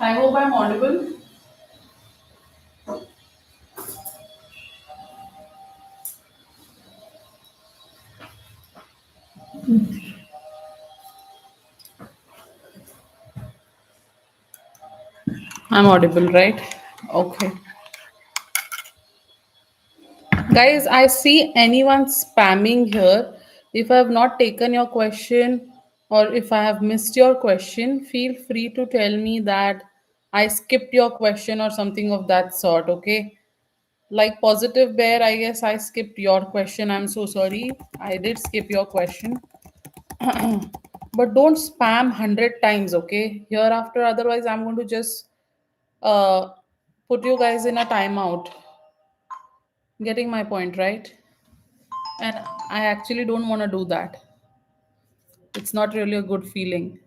I hope I'm audible. I'm audible, right? Okay. Guys, I see anyone spamming here. If I have not taken your question or if I have missed your question, feel free to tell me that I skipped your question or something of that sort, okay? Like Positive Bear, I guess I skipped your question. I'm so sorry. I did skip your question. But don't spam 100 times, okay? Hereafter, otherwise, I'm going to just uh, put you guys in a timeout. Getting my point, right? And I actually don't want to do that. It's not really a good feeling.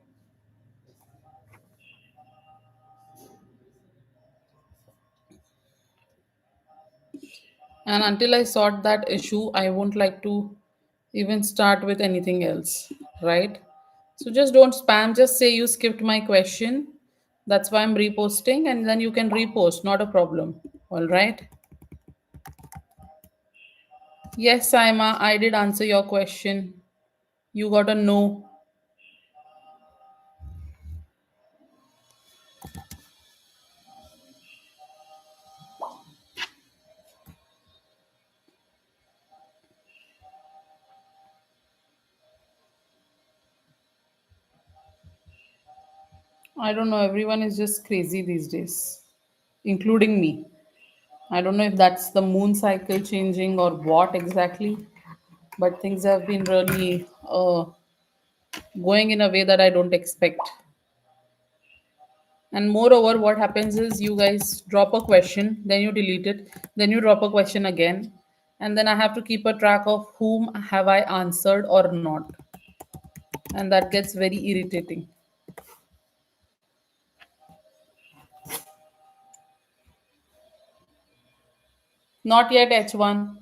And until I sort that issue, I won't like to even start with anything else, right? So just don't spam, just say you skipped my question. That's why I'm reposting, and then you can repost, not a problem. All right. Yes, Saima, I did answer your question. You got a no. I don't know, everyone is just crazy these days, including me. I don't know if that's the moon cycle changing or what exactly, but things have been really going in a way that I don't expect. And moreover, what happens is you guys drop a question, then you delete it, then you drop a question again, and then I have to keep a track of whom have I answered or not, and that gets very irritating. Not yet H1.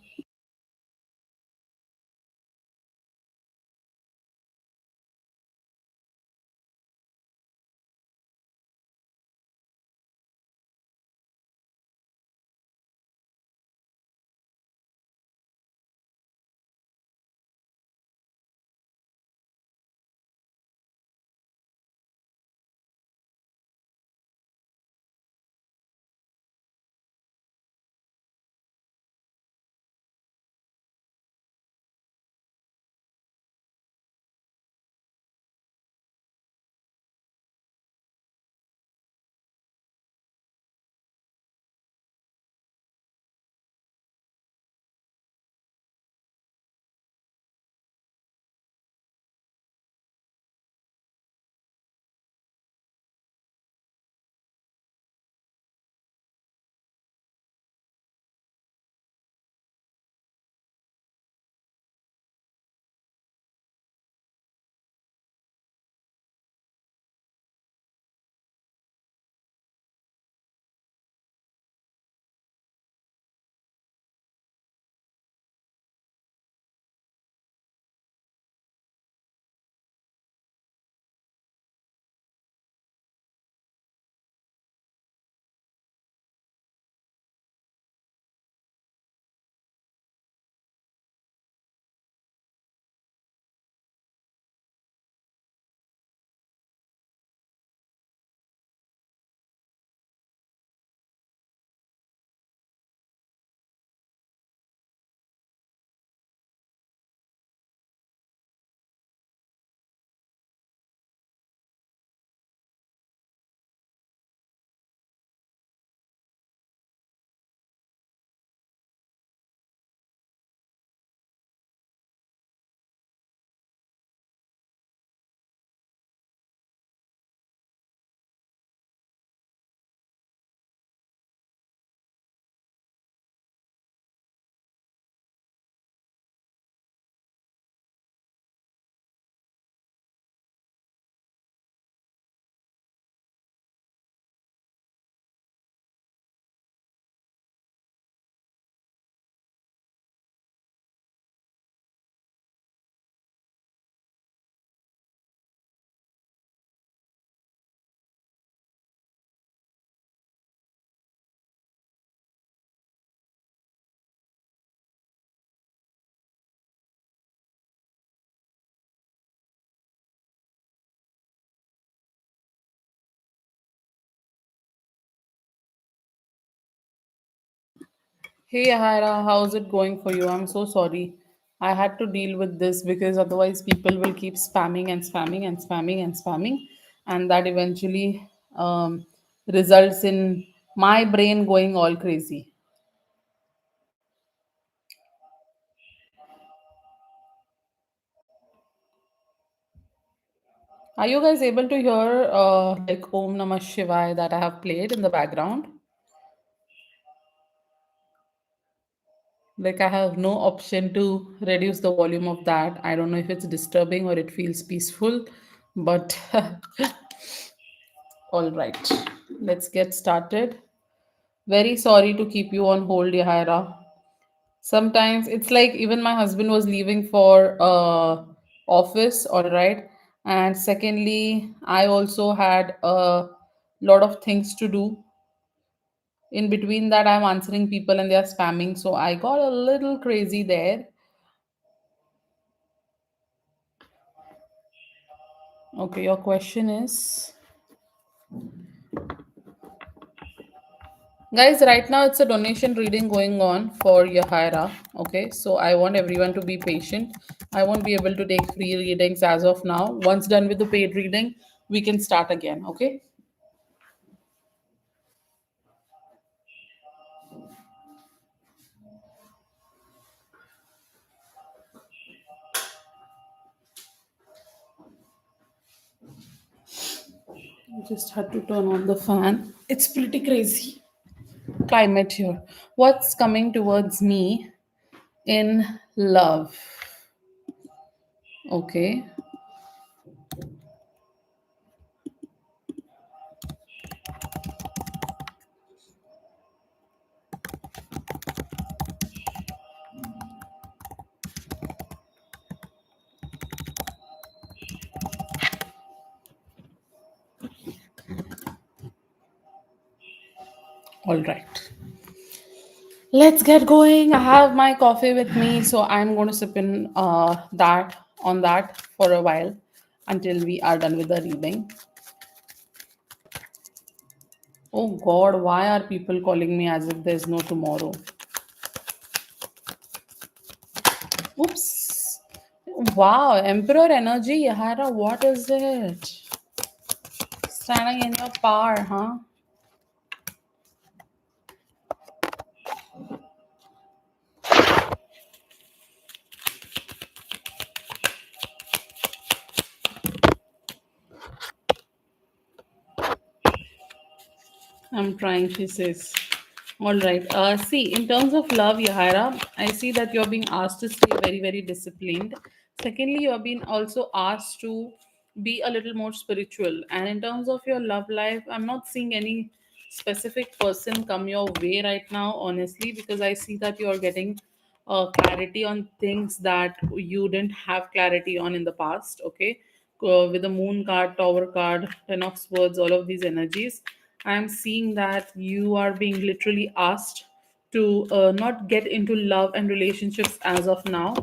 Hey Ahira, how's it going for you? I'm so sorry. I had to deal with this because otherwise people will keep spamming and spamming and spamming and spamming, and that eventually results in my brain going all crazy. Are you guys able to hear like Om Namah Shivaya that I have played in the background? Like I have no option to reduce the volume of that. I don't know if it's disturbing or it feels peaceful, but all right, let's get started. Very sorry to keep you on hold, Yahaira. Sometimes it's like even my husband was leaving for office, all right. And secondly, I also had a lot of things to do. In between that, I'm answering people and they are spamming. So I got a little crazy there. Okay, your question is, guys, right now it's a donation reading going on for Yahaira. Okay, so I want everyone to be patient. I won't be able to take free readings as of now. Once done with the paid reading, we can start again. Okay, I just had to turn on the fan. It's pretty crazy climate here. What's coming towards me in love? Okay, all right. Let's get going. I have my coffee with me, so I'm going to sip in that on that for a while until we are done with the reading. Oh God, why are people calling me as if there's no tomorrow? Oops. Wow, Emperor energy, Yahara, what is it? Standing in your power, huh? I'm trying, she says. All right. See, in terms of love, Yahaira, I see that you're being asked to stay very, very disciplined. Secondly, you're being also asked to be a little more spiritual. And in terms of your love life, I'm not seeing any specific person come your way right now, honestly, because I see that you're getting clarity on things that you didn't have clarity on in the past. Okay. With the moon card, tower card, ten of swords, all of these energies, I'm seeing that you are being literally asked to not get into love and relationships as of now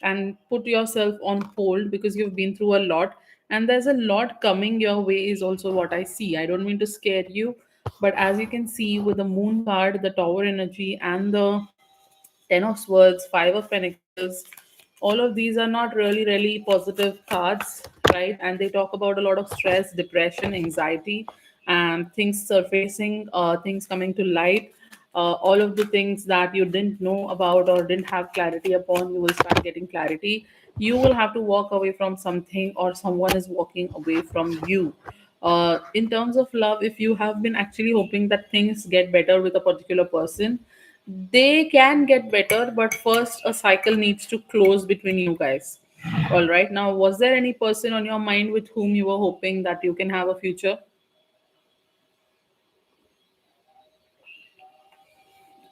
and put yourself on hold because you've been through a lot, and there's a lot coming your way is also what I see. I don't mean to scare you, but as you can see with the moon card, the tower energy, and the Ten of Swords, Five of Pentacles, all of these are not really, really positive cards, right? And they talk about a lot of stress, depression, anxiety, and things surfacing, things coming to light. All of the things that you didn't know about or didn't have clarity upon, you will start getting clarity. You will have to walk away from something, or someone is walking away from you. In terms of love, if you have been actually hoping that things get better with a particular person, they can get better, but first a cycle needs to close between you guys. All right, now, was there any person on your mind with whom you were hoping that you can have a future?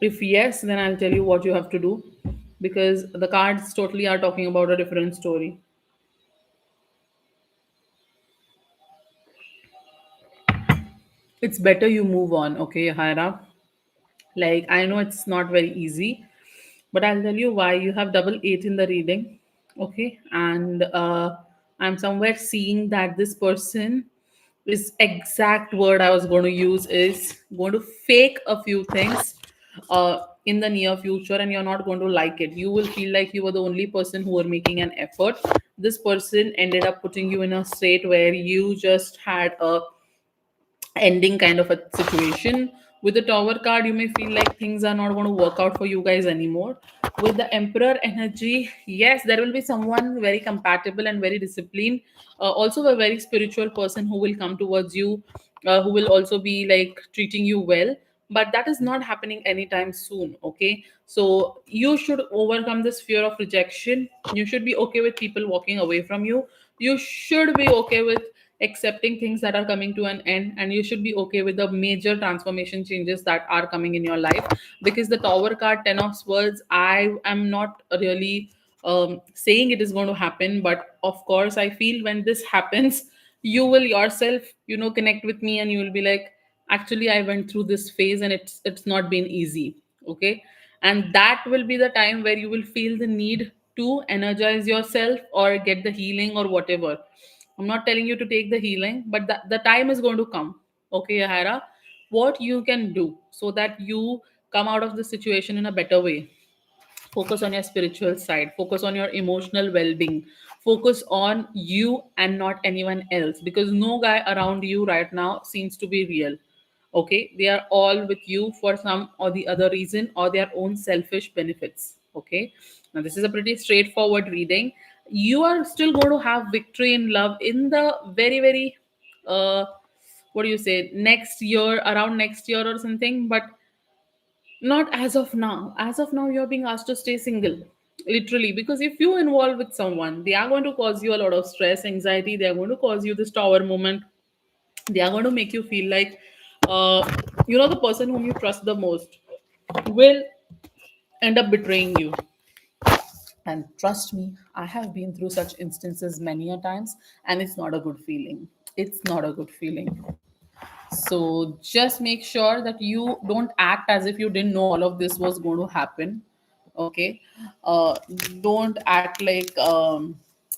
If yes, then I'll tell you what you have to do, because the cards totally are talking about a different story. It's better you move on, okay, Haira? Like, I know it's not very easy, but I'll tell you why. You have double eight in the reading, okay? And I'm somewhere seeing that this person, this exact word I was going to use is going to fake a few things in the near future, and you're not going to like it. You will feel like you were the only person who were making an effort. This person ended up putting you in a state where you just had a ending kind of a situation. With the tower card, you may feel like things are not going to work out for you guys anymore. With the emperor energy, yes, there will be someone very compatible and very disciplined, also a very spiritual person who will come towards you, who will also be like treating you well, but that is not happening anytime soon. Okay, so you should overcome this fear of rejection. You should be okay with people walking away from you. You should be okay with accepting things that are coming to an end, and you should be okay with the major transformation changes that are coming in your life. Because the tower card, 10 of swords, I am not really saying it is going to happen, but of course I feel when this happens, you will yourself, connect with me, and you will be like, actually I went through this phase and it's not been easy. Okay, and that will be the time where you will feel the need to energize yourself or get the healing or whatever. I'm not telling you to take the healing, but the time is going to come. Okay, Yahira, what you can do so that you come out of the situation in a better way. Focus on your spiritual side, focus on your emotional well-being, focus on you and not anyone else, because no guy around you right now seems to be real. Okay, they are all with you for some or the other reason or their own selfish benefits. Okay, now this is a pretty straightforward reading. You are still going to have victory in love in the very very what do you say, next year, around next year or something, but not as of now. As of now, you're being asked to stay single. Literally, because if you involve with someone, they are going to cause you a lot of stress, anxiety. They are going to cause you this tower moment. They are going to make you feel like, the person whom you trust the most will end up betraying you. And trust me, I have been through such instances many a times, and it's not a good feeling. It's not a good feeling. So just make sure that you don't act as if you didn't know all of this was going to happen. Okay, uh, don't act like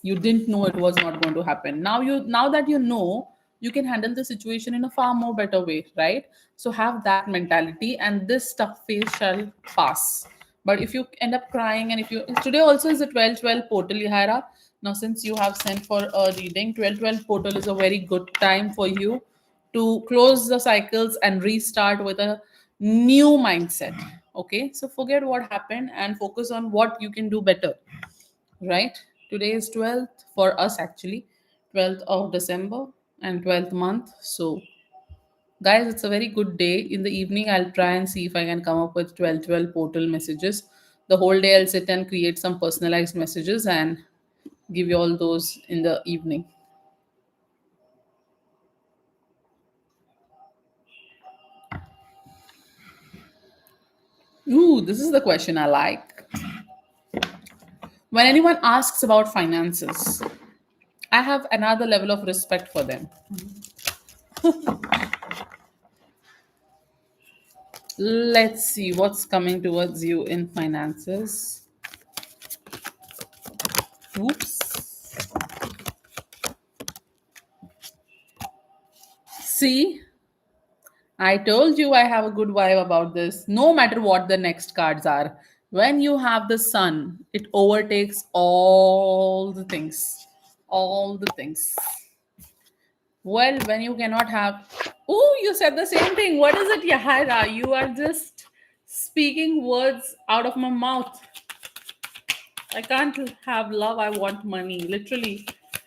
you didn't know it was not going to happen. Now that you know, you can handle the situation in a far more better way, right? So have that mentality, and this tough phase shall pass. But if you end up crying, and if you, today also is a 12-12 portal, Yahira. Now since you have sent for a reading, 12-12 portal is a very good time for you to close the cycles and restart with a new mindset. Okay, so forget what happened and focus on what you can do better, right? Today is 12th for us, actually 12th of December and 12th month. So guys, it's a very good day. In the evening, I'll try and see if I can come up with 12-12 portal messages. The whole day I'll sit and create some personalized messages and give you all those in the evening. Ooh, this is the question I like. When anyone asks about finances, I have another level of respect for them. Let's see what's coming towards you in finances. Oops. See, I told you I have a good vibe about this. No matter what the next cards are, when you have the sun, it overtakes all the things. All the things. Well, when you cannot have. Oh, you said the same thing. What is it, Yahira? You are just speaking words out of my mouth. I can't have love. I want money, literally.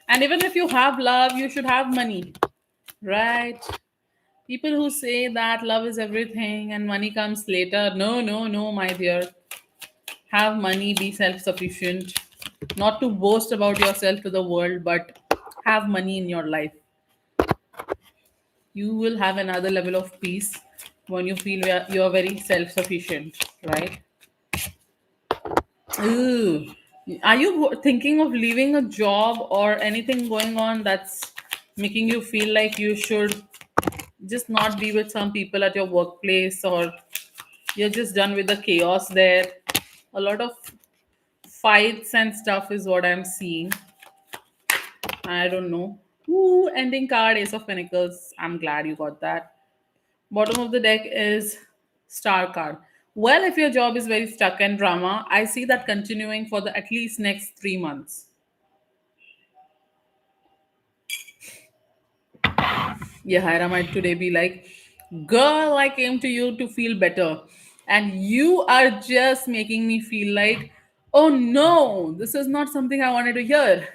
And even if you have love, you should have money, right? People who say that love is everything and money comes later. No, no, no, my dear. Have money, be self sufficient. Not to boast about yourself to the world, but have money in your life. You will have another level of peace when you feel you're very self sufficient, right? Ooh. Are you thinking of leaving a job or anything going on that's making you feel like you should just not be with some people at your workplace, or you're just done with the chaos there? A lot of fights and stuff is what I'm seeing. I don't know. Ooh, ending card, Ace of Pentacles. I'm glad you got that. Bottom of the deck is Star card. Well, if your job is very stuck and drama, I see that continuing for the at least next 3 months. Yeah, Hiram might today be like, girl, I came to you to feel better. And you are just making me feel like, oh no, this is not something I wanted to hear.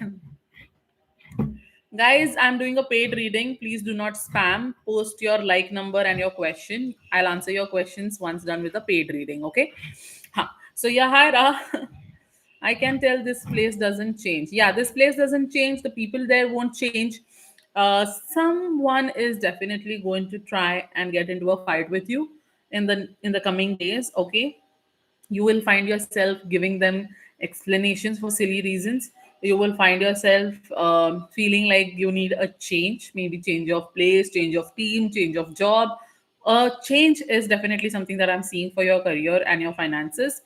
Guys, I'm doing a paid reading. Please do not spam. Post your like number and your question. I'll answer your questions once done with the paid reading, okay? Huh. So, yeah, hi, Ra. I can tell this place doesn't change. Yeah, this place doesn't change. The people there won't change. Someone is definitely going to try and get into a fight with you in the coming days. Okay, you will find yourself giving them explanations for silly reasons. You will find yourself feeling like you need a change, maybe change of place, change of team, change of job. Change is definitely something that I'm seeing for your career and your finances.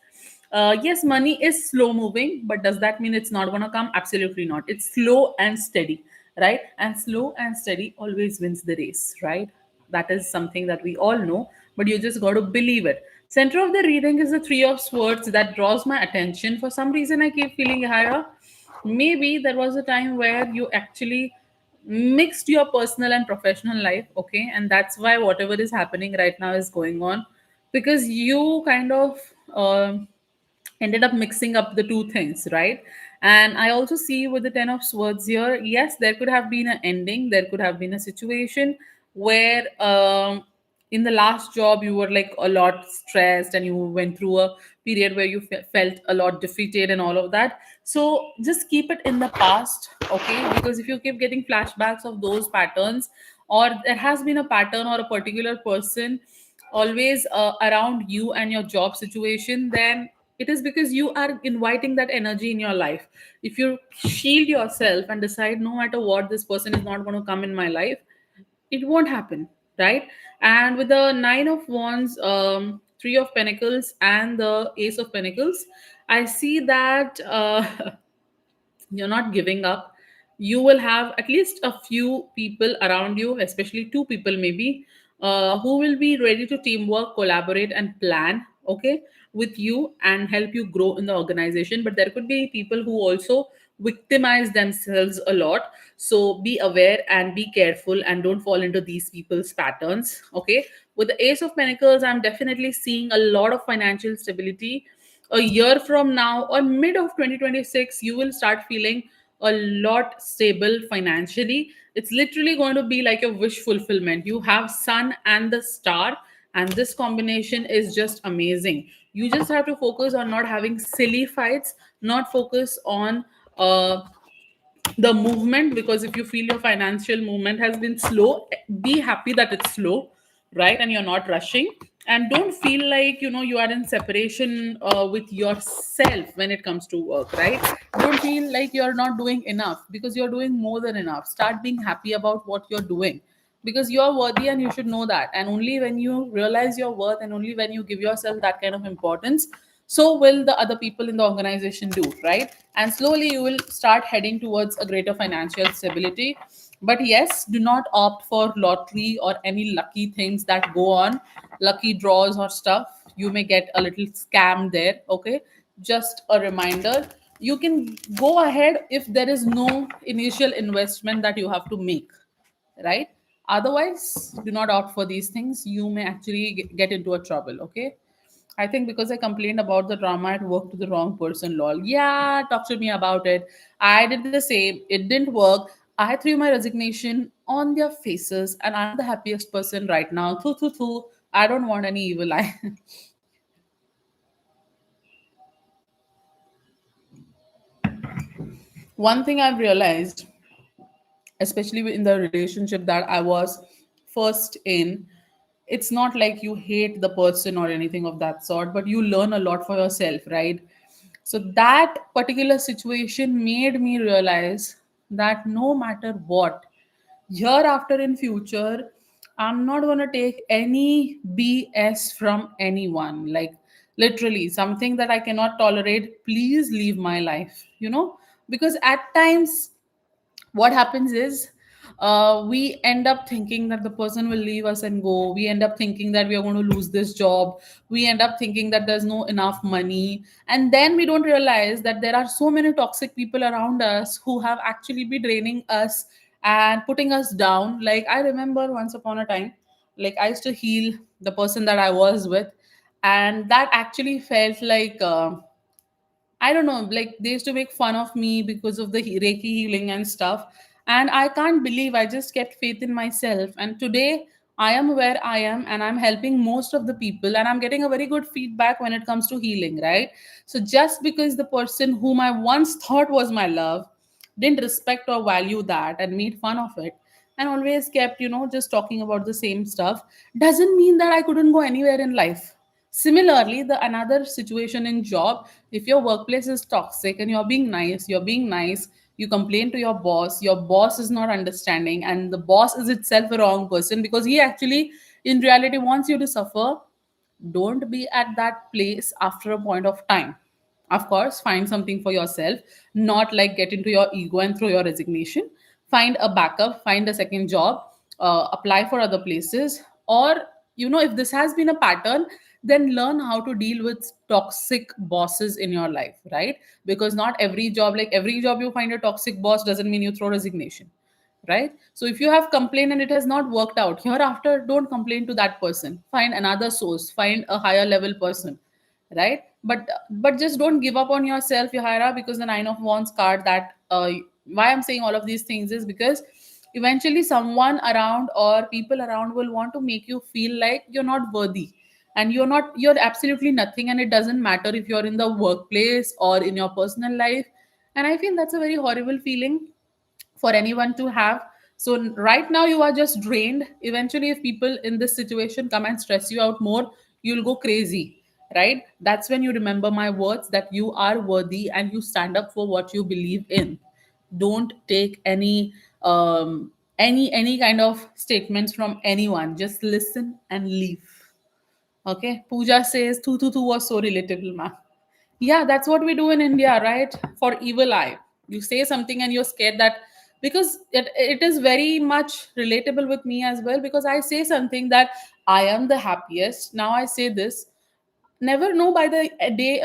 Yes, money is slow moving, but does that mean it's not going to come? Absolutely not. It's slow and steady, right? And slow and steady always wins the race, right? That is something that we all know, but you just got to believe it. Center of the reading is the Three of Swords that draws my attention. For some reason, I keep feeling higher. Maybe there was a time where you actually mixed your personal and professional life, okay? And that's why whatever is happening right now is going on because you kind of ended up mixing up the two things, right? And I also see with the Ten of Swords here, yes, there could have been an ending, there could have been a situation where in the last job you were like a lot stressed and you went through a period where you felt a lot defeated and all of that. So just keep it in the past, okay? Because if you keep getting flashbacks of those patterns, or there has been a pattern or a particular person always around you and your job situation, then it is because you are inviting that energy in your life. If you shield yourself and decide no matter what, this person is not going to come in my life, it won't happen, right? And with the Nine of Wands, Three of Pentacles, and the Ace of Pentacles, I see that you're not giving up. You will have at least a few people around you, especially two people maybe, who will be ready to teamwork, collaborate, and plan, okay, with you and help you grow in the organization. But there could be people who also victimize themselves a lot. So be aware and be careful and don't fall into these people's patterns, okay? With the Ace of Pentacles, I'm definitely seeing a lot of financial stability. A year from now or mid of 2026, you will start feeling a lot stable financially. It's literally going to be like a wish fulfillment. You have sun and the star, and this combination is just amazing. You just have to focus on not having silly fights, not focus on the movement, because if you feel your financial movement has been slow, be happy that it's slow, right? And you're not rushing. And don't feel like you are in separation with yourself when it comes to work, right? Don't feel like you're not doing enough, because you're doing more than enough. Start being happy about what you're doing, because you're worthy and you should know that. And only when you realize your worth and only when you give yourself that kind of importance, so will the other people in the organization do, right? And slowly you will start heading towards a greater financial stability. But yes, do not opt for lottery or any lucky things that go on, lucky draws or stuff. You may get a little scam there, okay? Just a reminder, you can go ahead if there is no initial investment that you have to make, right? Otherwise, do not opt for these things. You may actually get into a trouble, okay? I think because I complained about the drama at work to the wrong person, lol. Yeah, talk to me about it. I did the same. It didn't work. I threw my resignation on their faces, and I'm the happiest person right now. Thu, thu, thu. I don't want any evil eye. One thing I've realized, especially in the relationship that I was first in, it's not like you hate the person or anything of that sort, but you learn a lot for yourself, right? So that particular situation made me realize that no matter what, hereafter in future, I'm not going to take any BS from anyone. Like literally something that I cannot tolerate, please leave my life, because at times what happens is, We end up thinking that the person will leave us and go. We end up thinking that we are going to lose this job. We end up thinking that there's no enough money. And then we don't realize that there are so many toxic people around us who have actually been draining us and putting us down. Like, I remember once upon a time, like, I used to heal the person that I was with, and that actually felt like I don't know, like they used to make fun of me because of the Reiki healing and stuff. And I can't believe I just kept faith in myself. And today I am where I am and I'm helping most of the people and I'm getting a very good feedback when it comes to healing, right? So just because the person whom I once thought was my love didn't respect or value that and made fun of it and always kept, just talking about the same stuff, doesn't mean that I couldn't go anywhere in life. Similarly, the another situation in job, if your workplace is toxic and you're being nice, you complain to your boss is not understanding, and the boss is itself a wrong person because he actually in reality wants you to suffer. Don't be at that place after a point of time. Of course, find something for yourself, not like get into your ego and throw your resignation. Find a backup, find a second job, apply for other places. Or, if this has been a pattern, then learn how to deal with toxic bosses in your life, right? Because not every job, like every job you find a toxic boss doesn't mean you throw resignation, right? So if you have complained and it has not worked out, hereafter don't complain to that person. Find another source, find a higher level person, right? But just don't give up on yourself, Yahaira, because the Nine of Wands card that why I'm saying all of these things is because eventually someone around or people around will want to make you feel like you're not worthy and you're absolutely nothing, and it doesn't matter if you're in the workplace or in your personal life. And I feel that's a very horrible feeling for anyone to have. So right now you are just drained. Eventually, if people in this situation come and stress you out more, you'll go crazy, right? That's when you remember my words that you are worthy and you stand up for what you believe in. Don't take any kind of statements from anyone. Just listen and leave. Okay, Pooja says, tu was so relatable, ma. Yeah, that's what we do in India, right? For evil eye. You say something and you're scared that because it is very much relatable with me as well, because I say something that I am the happiest. Now I say this, never know by the day,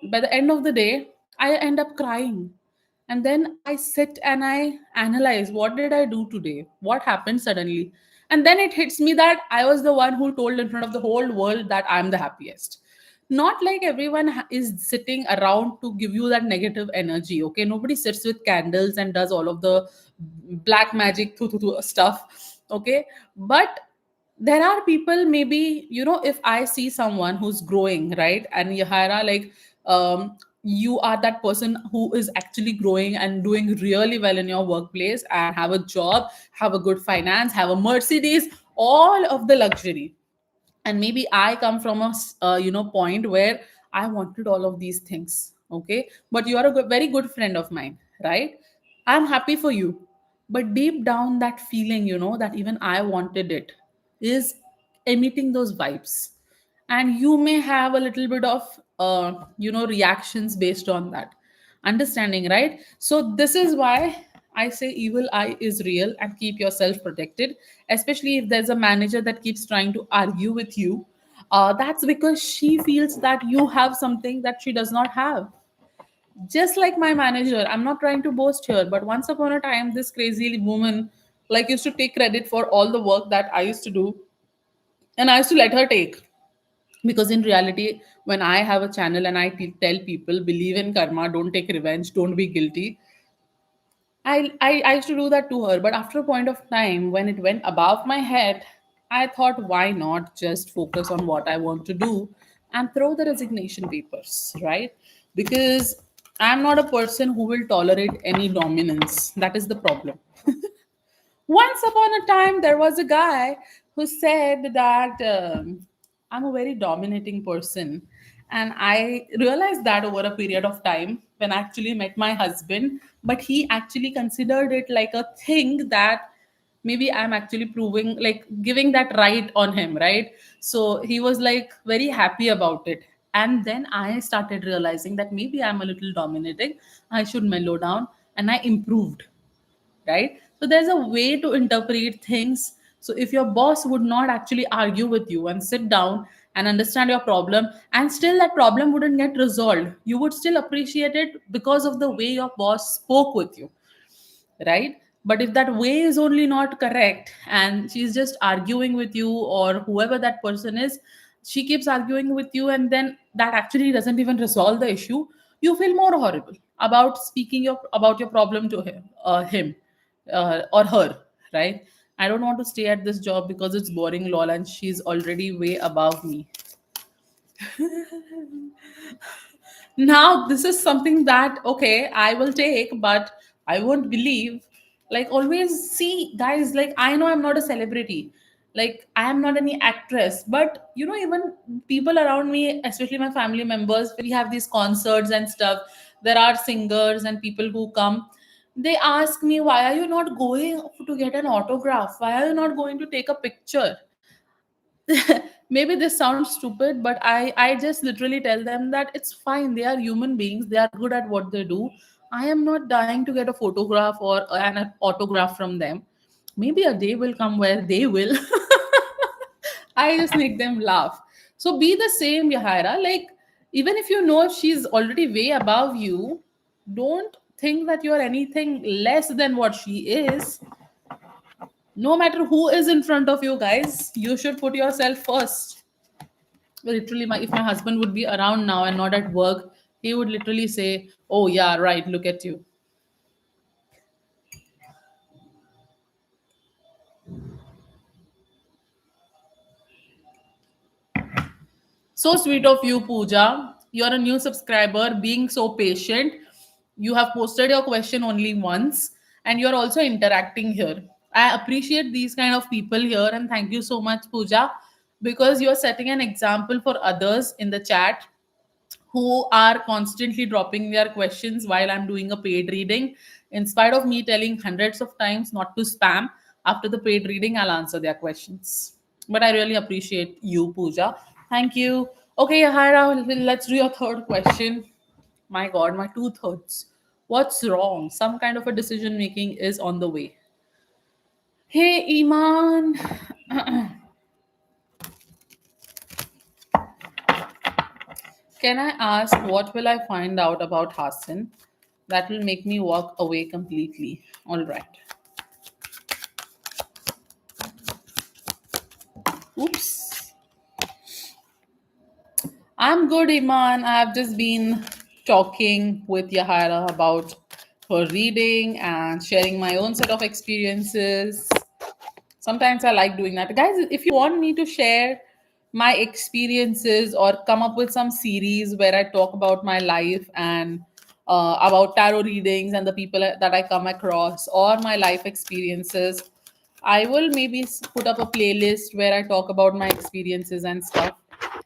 by the end of the day, I end up crying. And then I sit and I analyze, what did I do today? What happened suddenly? And then it hits me that I was the one who told in front of the whole world that I'm the happiest. Not like everyone is sitting around to give you that negative energy. Okay, nobody sits with candles and does all of the black magic stuff. Okay, but there are people, maybe, if I see someone who's growing, right? And Yahaira, like, you are that person who is actually growing and doing really well in your workplace and have a job, have a good finance, have a Mercedes, all of the luxury. And maybe I come from a point where I wanted all of these things. Okay, but you are a very good friend of mine, right? I'm happy for you. But deep down, that feeling, that even I wanted it, is emitting those vibes. And you may have a little bit of reactions based on that understanding, right? So this is why I say evil eye is real, and keep yourself protected, especially if there's a manager that keeps trying to argue with you. That's because she feels that you have something that she does not have. Just like my manager, I'm not trying to boast here, but once upon a time, this crazy woman like used to take credit for all the work that I used to do, and I used to let her take. Because in reality, when I have a channel and I tell people, believe in karma, don't take revenge, don't be guilty, I used to do that to her. But after a point of time, when it went above my head, I thought, why not just focus on what I want to do and throw the resignation papers, right? Because I'm not a person who will tolerate any dominance. That is the problem. Once upon a time, there was a guy who said that I'm a very dominating person. And I realized that over a period of time when I actually met my husband, but he actually considered it like a thing that maybe I'm actually proving, like giving that right on him, right? So he was like very happy about it. And then I started realizing that maybe I'm a little dominating. I should mellow down, and I improved, right? So there's a way to interpret things. So if your boss would not actually argue with you and sit down and understand your problem, and still that problem wouldn't get resolved, you would still appreciate it because of the way your boss spoke with you, right? But if that way is only not correct and she's just arguing with you, or whoever that person is, she keeps arguing with you, and then that actually doesn't even resolve the issue, you feel more horrible about speaking your problem to him or her, right? I don't want to stay at this job because it's boring, lol, and she's already way above me. Now this is something that, okay, I will take, but I won't believe. Like, always see, guys, like, I know I'm not a celebrity, like I am not any actress, but even people around me, especially my family members, we have these concerts and stuff, there are singers and people who come, they ask me, why are you not going to get an autograph, why are you not going to take a picture? Maybe this sounds stupid, but I just literally tell them that it's fine, they are human beings, they are good at what they do. I am not dying to get a photograph or an autograph from them. Maybe a day will come where they will. I just make them laugh. So be the same, Yahaira. Like, even if you know if she's already way above you, don't think that you're anything less than what she is. No matter who is in front of you, guys, you should put yourself first. Literally, if my husband would be around now and not at work, he would literally say, oh yeah, right, look at you. So sweet of you, Pooja. You're a new subscriber, being so patient. You have posted your question only once, and you're also interacting here. I appreciate these kind of people here, and thank you so much, Pooja, because you're setting an example for others in the chat who are constantly dropping their questions while I'm doing a paid reading. In spite of me telling hundreds of times not to spam, after the paid reading, I'll answer their questions. But I really appreciate you, Pooja. Thank you. Okay, Yahara, let's do your third question. My God, my two thirds. What's wrong? Some kind of a decision making is on the way. Hey, Iman. Can I ask what will I find out about Hassan that will make me walk away completely? All right. Oops. I'm good, Iman. I've just been talking with Yahara about her reading and sharing my own set of experiences. Sometimes I like doing that. Guys, if you want me to share my experiences or come up with some series where I talk about my life and about tarot readings and the people that I come across or my life experiences, I will maybe put up a playlist where I talk about my experiences and stuff.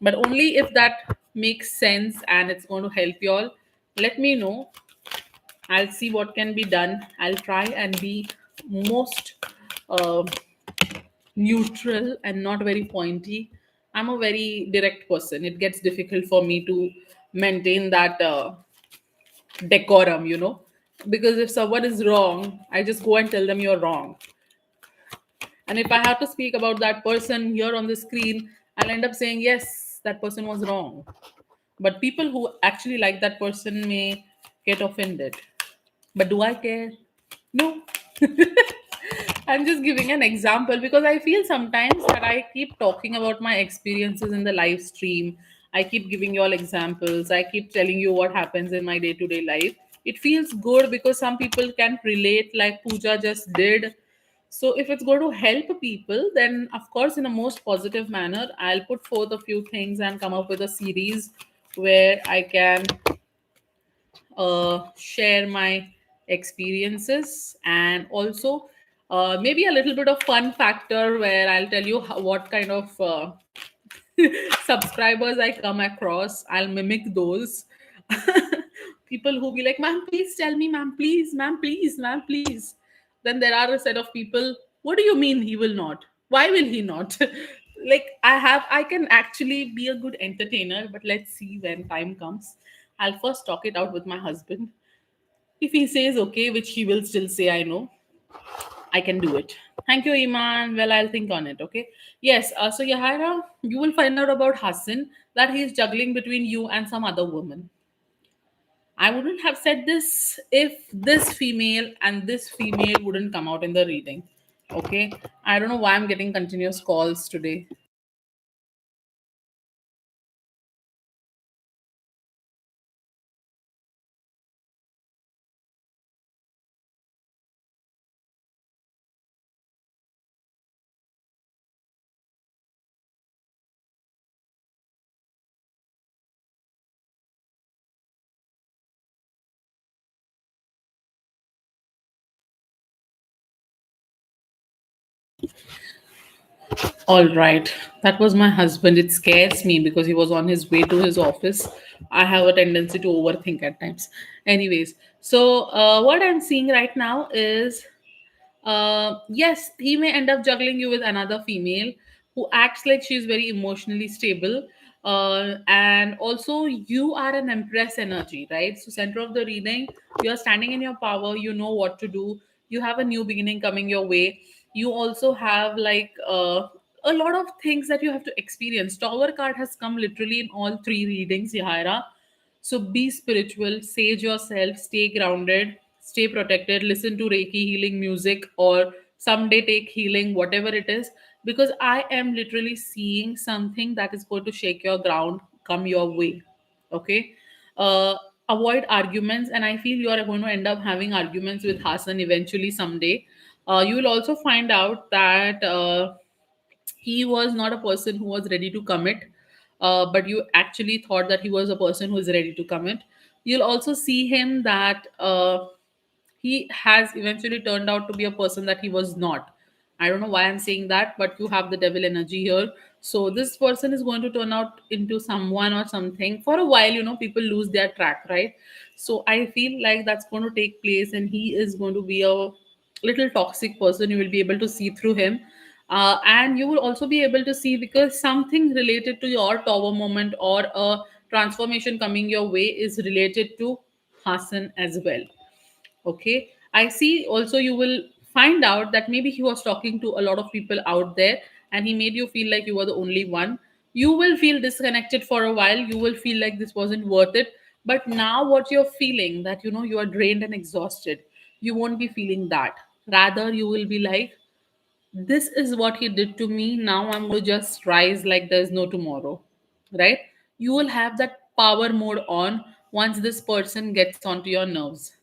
But only if that makes sense and it's going to help you all. Let me know. I'll see what can be done. I'll try and be most uh, neutral and not very pointy. I'm a very direct person. It gets difficult for me to maintain that decorum. Because if someone is wrong, I just go and tell them you're wrong. And if I have to speak about that person here on the screen, I'll end up saying, yes, that person was wrong. But people who actually like that person may get offended. But do I care? No. I'm just giving an example because I feel sometimes that I keep talking about my experiences in the live stream. I keep giving you all examples. I keep telling you what happens in my day to day life. It feels good because some people can relate, like Pooja just did. So, if it's going to help people, then of course, in a most positive manner, I'll put forth a few things and come up with a series where I can share my experiences, and also maybe a little bit of fun factor where I'll tell you what kind of subscribers I come across. I'll mimic those. People who be like, ma'am, please tell me, ma'am, please, ma'am, please, ma'am, please. Then there are a set of people, what do you mean he will not? Why will he not? Like, I can actually be a good entertainer, but let's see when time comes. I'll first talk it out with my husband. If he says okay, which he will still say, I know, I can do it. Thank you, Iman. Well, I'll think on it. Okay. Yes. So, Yahira, you will find out about Hassan that he is juggling between you and some other woman. I wouldn't have said this if this female and this female wouldn't come out in the reading. Okay. I don't know why I'm getting continuous calls today. All right. That was my husband. It scares me because he was on his way to his office. I have a tendency to overthink at times. Anyways, so what I'm seeing right now is yes, he may end up juggling you with another female who acts like she's very emotionally stable. And also, you are an empress energy, right? So, center of the reading, you're standing in your power, you know what to do, you have a new beginning coming your way. You also have like a lot of things that you have to experience. Tower card has come literally in all three readings, Yahaira. So be spiritual, sage yourself, stay grounded, stay protected, listen to Reiki healing music or someday take healing, whatever it is, because I am literally seeing something that is going to shake your ground come your way. Okay. Uh, Avoid arguments, and I feel you are going to end up having arguments with Hassan eventually someday. You will also find out that he was not a person who was ready to commit, but you actually thought that he was a person who is ready to commit. You'll also see him that he has eventually turned out to be a person that he was not. I don't know why I'm saying that, but you have the devil energy here. So this person is going to turn out into someone or something. For a while, people lose their track, right? So I feel like that's going to take place, and he is going to be a little toxic person. You will be able to see through him. And you will also be able to see because something related to your tower moment or a transformation coming your way is related to Hassan as well. Okay. I see also you will find out that maybe he was talking to a lot of people out there and he made you feel like you were the only one. You will feel disconnected for a while. You will feel like this wasn't worth it. But now, what you're feeling that you are drained and exhausted, you won't be feeling that. Rather, you will be like, this is what he did to me. Now I'm going to just rise like there's no tomorrow, right? You will have that power mode on once this person gets onto your nerves,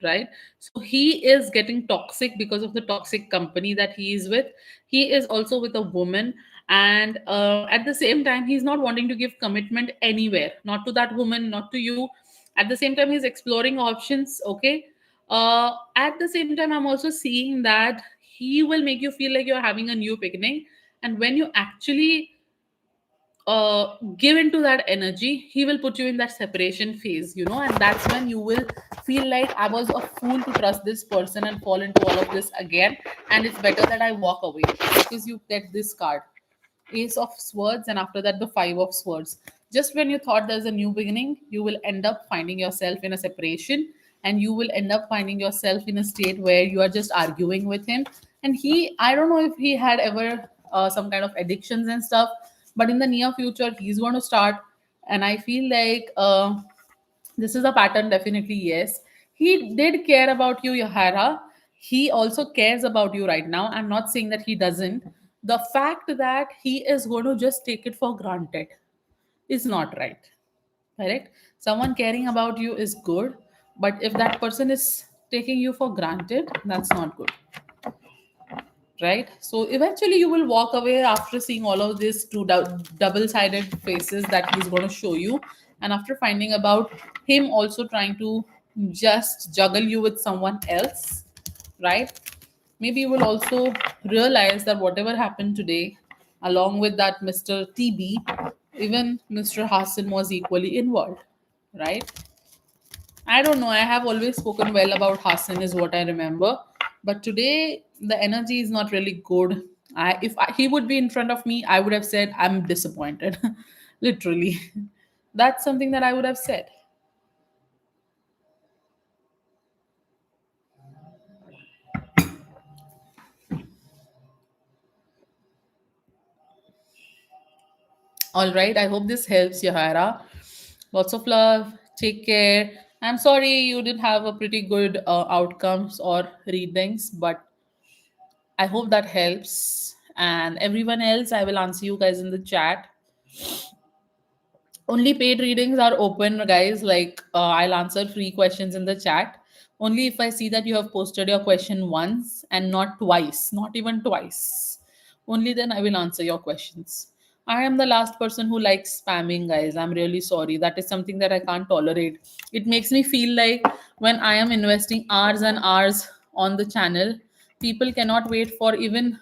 right? So he is getting toxic because of the toxic company that he is with. He is also with a woman, and at the same time, he's not wanting to give commitment anywhere, not to that woman, not to you. At the same time, he's exploring options. Okay. At the same time, I'm also seeing that he will make you feel like you're having a new beginning, and when you actually give into that energy, he will put you in that separation phase, and that's when you will feel like I was a fool to trust this person and fall into all of this again, and it's better that I walk away. Because you get this card, Ace of Swords, and after that, the Five of Swords. Just when you thought there's a new beginning, you will end up finding yourself in a separation, and you will end up finding yourself in a state where you are just arguing with him. And I don't know if he had ever some kind of addictions and stuff, but in the near future, he's going to start. And I feel like this is a pattern, definitely, yes. He did care about you, Yahara. He also cares about you right now. I'm not saying that he doesn't. The fact that he is going to just take it for granted is not right. Correct? Someone caring about you is good, but if that person is taking you for granted, that's not good, right? So eventually you will walk away after seeing all of these two double-sided faces that he's going to show you, and after finding about him also trying to just juggle you with someone else, right? Maybe you will also realize that whatever happened today, along with that Mr. TB, even Mr. Hassan was equally involved, right? I don't know. I have always spoken well about Hassan, is what I remember. But today, the energy is not really good. He would be in front of me, I would have said, I'm disappointed. Literally. That's something that I would have said. All right. I hope this helps, Yahara. Lots of love. Take care. I'm sorry you didn't have a pretty good outcomes or readings, but I hope that helps. And everyone else, I will answer you guys in the chat. Only paid readings are open, guys. Like, I'll answer free questions in the chat only if I see that you have posted your question once and not twice, not even twice. Only then I will answer your questions. I am the last person who likes spamming, guys. I'm really sorry. That is something that I can't tolerate. It makes me feel like when I am investing hours and hours on the channel, people cannot wait for even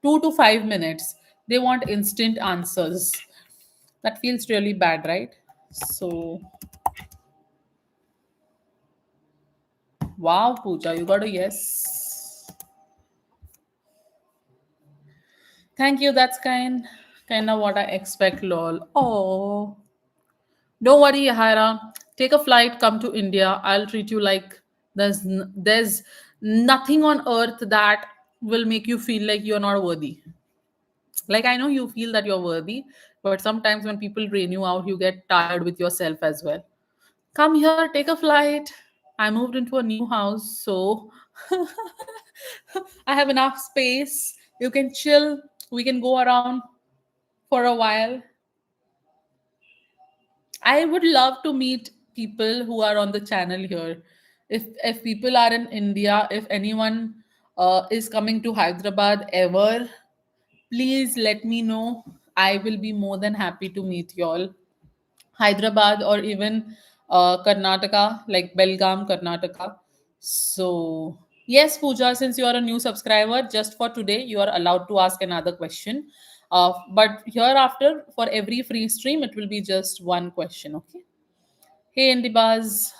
2 to 5 minutes. They want instant answers. That feels really bad, right? So, wow, Pooja, you got a yes. Thank you. That's kind of what I expect, lol. Oh, don't worry, Yahira. Take a flight, come to India. I'll treat you like there's nothing on earth that will make you feel like you're not worthy. Like, I know you feel that you're worthy, but sometimes when people drain you out, you get tired with yourself as well. Come here, take a flight. I moved into a new house, so I have enough space. You can chill. We can go around for a while. I would love to meet people who are on the channel here. If people are in India, if anyone is coming to Hyderabad ever, please let me know. I will be more than happy to meet y'all. Hyderabad or even Karnataka, like Belgaum, Karnataka. So, yes, Pooja, since you are a new subscriber, just for today, you are allowed to ask another question. But hereafter, for every free stream, it will be just one question, okay? Hey, Indibaz,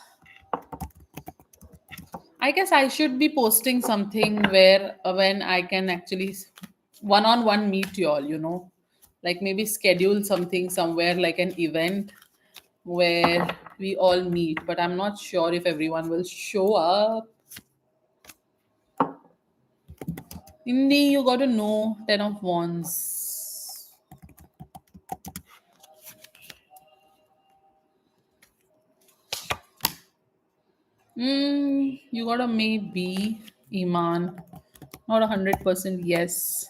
I guess I should be posting something where when I can actually one on one meet you all, like maybe schedule something somewhere like an event where we all meet, but I'm not sure if everyone will show up. Indy, you got to know 10 of Wands. You got a maybe, Iman. Not 100% yes.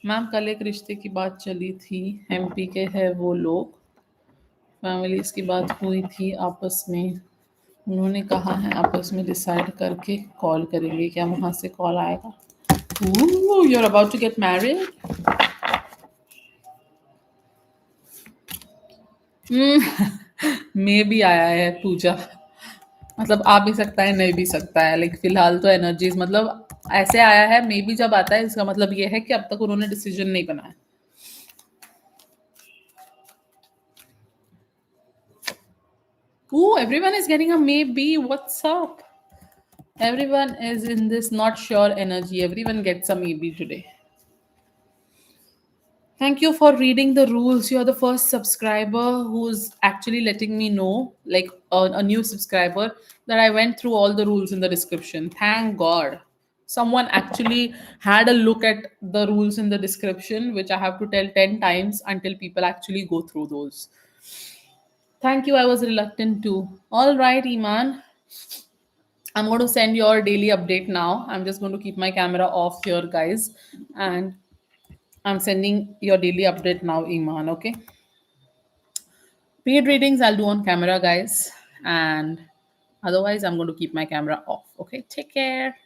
Ma'am कल एक रिश्ते की बात चली थी, MP के है वो लोग, फैमिलीज की बात हुई थी आपस में, उन्होंने कहा है आपस में डिसाइड करके कॉल करेंगे, क्या वहां से कॉल आएगा? Ooh, you're about to get married? मे भी आया है पूजा, मतलब आ भी सकता है नहीं भी सकता है, लाइक फिलहाल तो एनर्जीज मतलब ऐसे आया है, मे बी जब आता है इसका मतलब ये है कि अब तक उन्होंने डिसीजन नहीं बनाया. Ooh, everyone is getting a maybe. What's up? Everyone is in this not sure energy. Everyone gets a maybe today. Thank you for reading the rules. You're the first subscriber who's actually letting me know, like a new subscriber, that I went through all the rules in the description. Thank God. Someone actually had a look at the rules in the description, which I have to tell 10 times until people actually go through those. Thank you. I was reluctant to. All right, Iman. I'm going to send your daily update now. I'm just going to keep my camera off here, guys. And I'm sending your daily update now, Iman. Okay. Paid readings I'll do on camera, guys. And otherwise, I'm going to keep my camera off. Okay. Take care.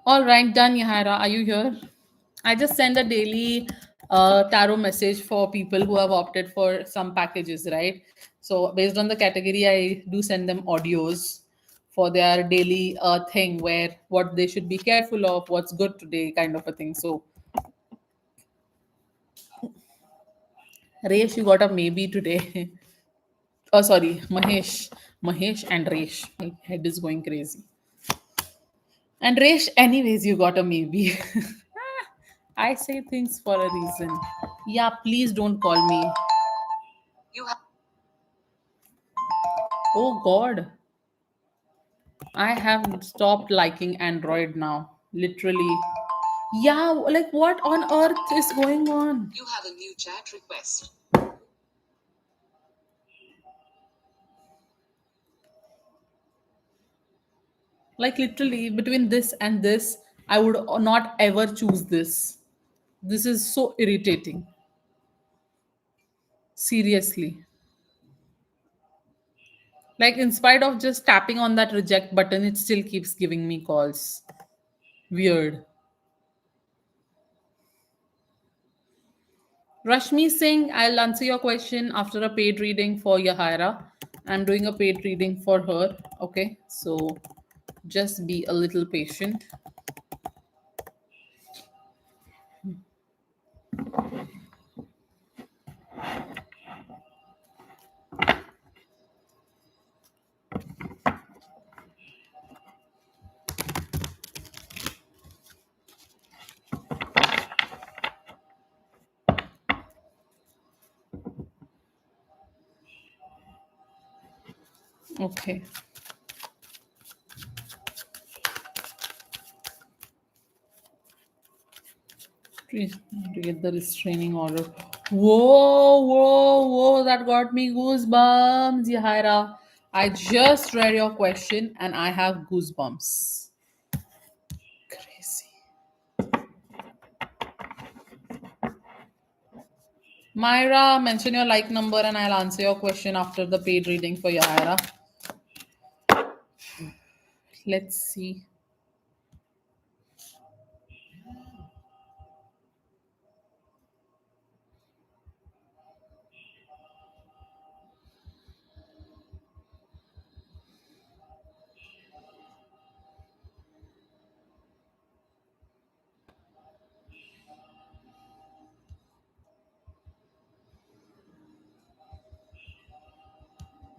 All right, done, Yahaira. Are you here? I just send a daily tarot message for people who have opted for some packages, right? So, based on the category, I do send them audios for their daily thing where what they should be careful of, what's good today, kind of a thing. So, Resh, you got a maybe today. Oh, sorry, Mahesh. Mahesh and Resh. My head is going crazy. And Resh, anyways, you got a maybe. I say things for a reason. Yeah, please don't call me. Oh God, I have stopped liking Android now. Literally. Yeah, like what on earth is going on? You have a new chat request. Like literally between this and this, I would not ever choose this. This is so irritating. Seriously. Like in spite of just tapping on that reject button, it still keeps giving me calls. Weird. Rashmi Singh, I'll answer your question after a paid reading for Yahaira. I'm doing a paid reading for her. Okay, so just be a little patient. Okay, please to get the restraining order. Whoa, whoa, whoa, that got me goosebumps, Yahaira. I just read your question and I have goosebumps. Crazy. Myra, mention your like number and I'll answer your question after the paid reading for Yahaira. Let's see.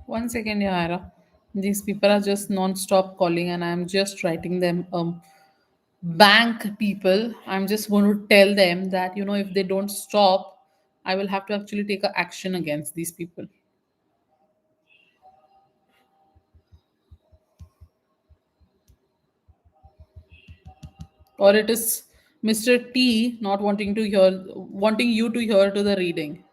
One second, Yahaira. These people are just non-stop calling, and I'm just writing them. Bank people. I'm just going to tell them that if they don't stop, I will have to actually take a action against these people. Or it is Mr. T not wanting you to hear to the reading.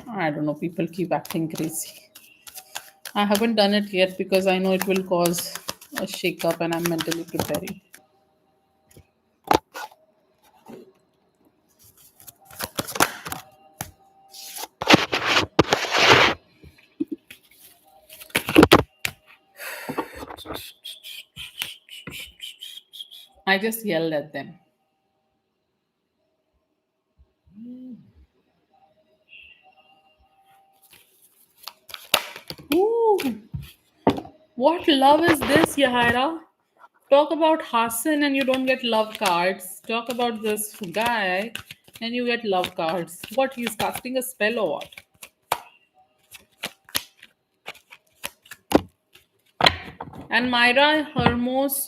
I don't know. People keep acting crazy. I haven't done it yet because I know it will cause a shake up and I'm mentally preparing. I just yelled at them. What love is this, Yahaira? Talk about Hassan and you don't get love cards. Talk about this guy and you get love cards. What, he's casting a spell or what? And Myra Hermos,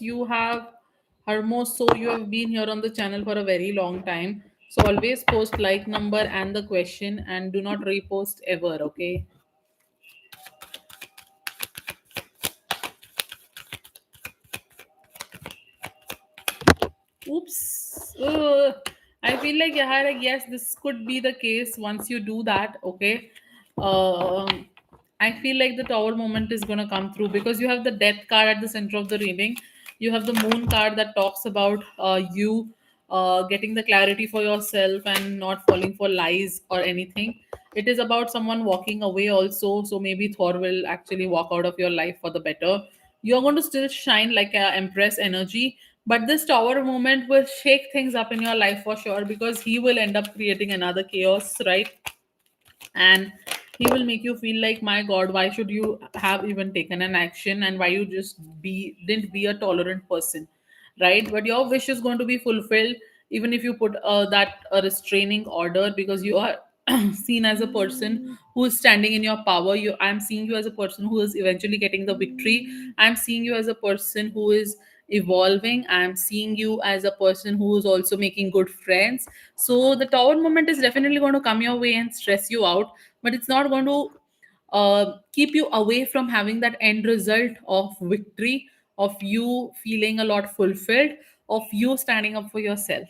so you have been here on the channel for a very long time. So always post like number and the question and do not repost ever, okay? Oops. I feel like, yeah, like, yes, this could be the case once you do that. Okay. Um, I feel like the tower moment is going to come through because you have the death card at the center of the reading. You have the moon card that talks about you getting the clarity for yourself and not falling for lies or anything. It is about someone walking away also. So maybe Thor will actually walk out of your life for the better. You're going to still shine like a empress energy, but this tower moment will shake things up in your life for sure because he will end up creating another chaos, right? And he will make you feel like, my god, why should you have even taken an action, and why you just didn't be a tolerant person, right? But your wish is going to be fulfilled even if you put that a restraining order, because you are seen as a person who is standing in your power. I'm seeing you as a person who is eventually getting the victory. I'm seeing you as a person who is evolving. I'm seeing you as a person who is also making good friends. So the tower moment is definitely going to come your way and stress you out, but it's not going to keep you away from having that end result of victory, of you feeling a lot fulfilled, of you standing up for yourself,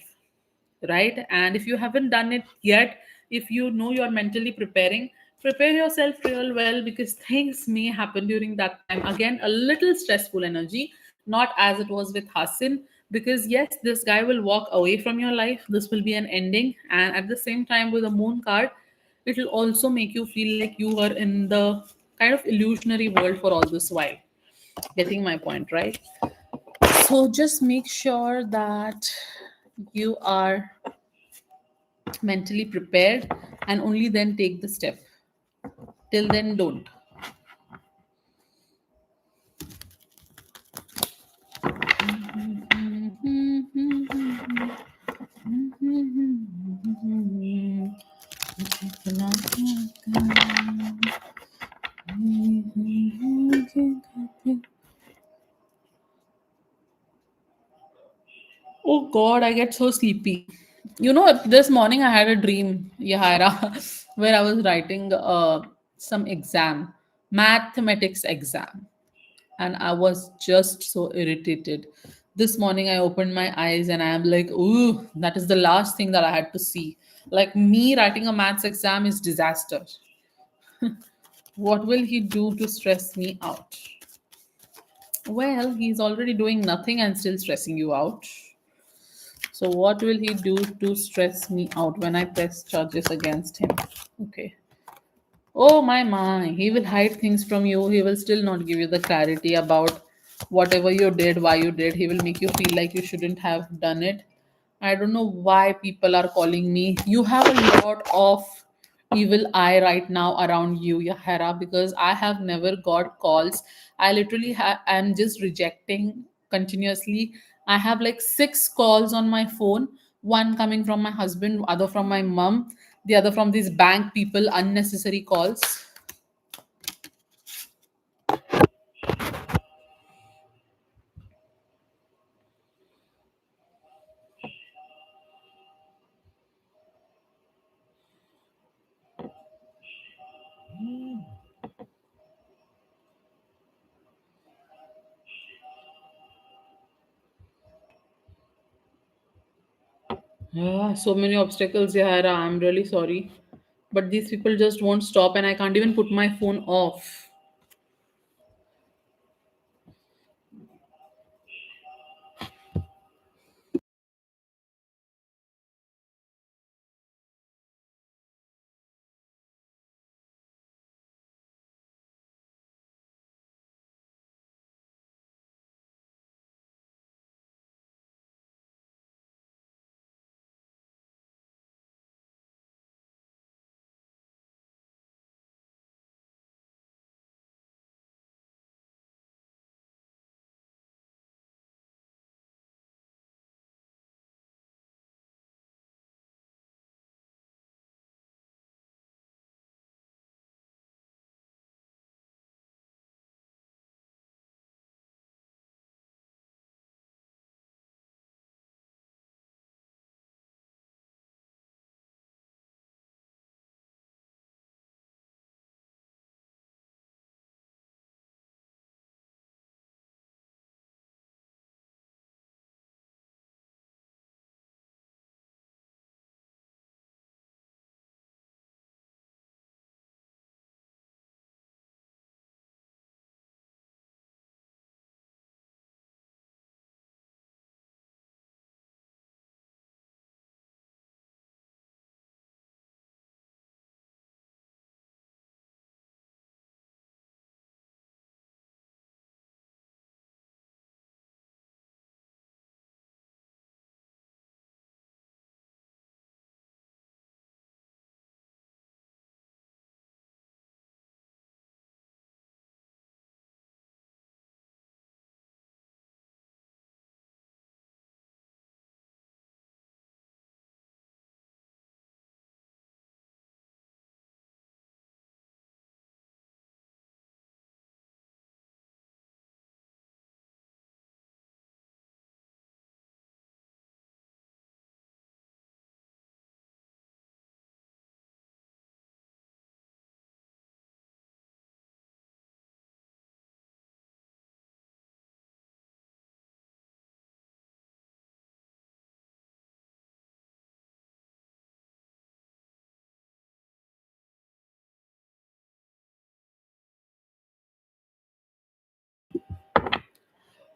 right? And if you haven't done it yet, if you know you're mentally preparing, prepare yourself real well, because things may happen during that time. Again, a little stressful energy, not as it was with Hassan, because yes, this guy will walk away from your life. This will be an ending, and at the same time, with a moon card, it will also make you feel like you are in the kind of illusionary world for all this while. Getting my point, right? So just make sure that you are mentally prepared and only then take the step. Till then, don't. Oh god, I get so sleepy. You know, this morning I had a dream, Yahaira, where I was writing some exam, mathematics exam, and I was just so irritated. This morning I opened my eyes and I am like, ooh, that is the last thing that I had to see. Like, me writing a maths exam is disaster. What will he do to stress me out? Well, he's already doing nothing and still stressing you out. So what will he do to stress me out when I press charges against him? Okay. Oh my, he will hide things from you. He will still not give you the clarity about whatever you did, why you did. He will make you feel like you shouldn't have done it. I don't know why people are calling me. You have a lot of evil eye right now around you, Yahara, because I have never got calls. I literally I'm just rejecting continuously. I have like 6 calls on my phone, one coming from my husband, other from my mom, the other from these bank people, unnecessary calls. Yeah, so many obstacles, Yahara. I'm really sorry. But these people just won't stop, and I can't even put my phone off.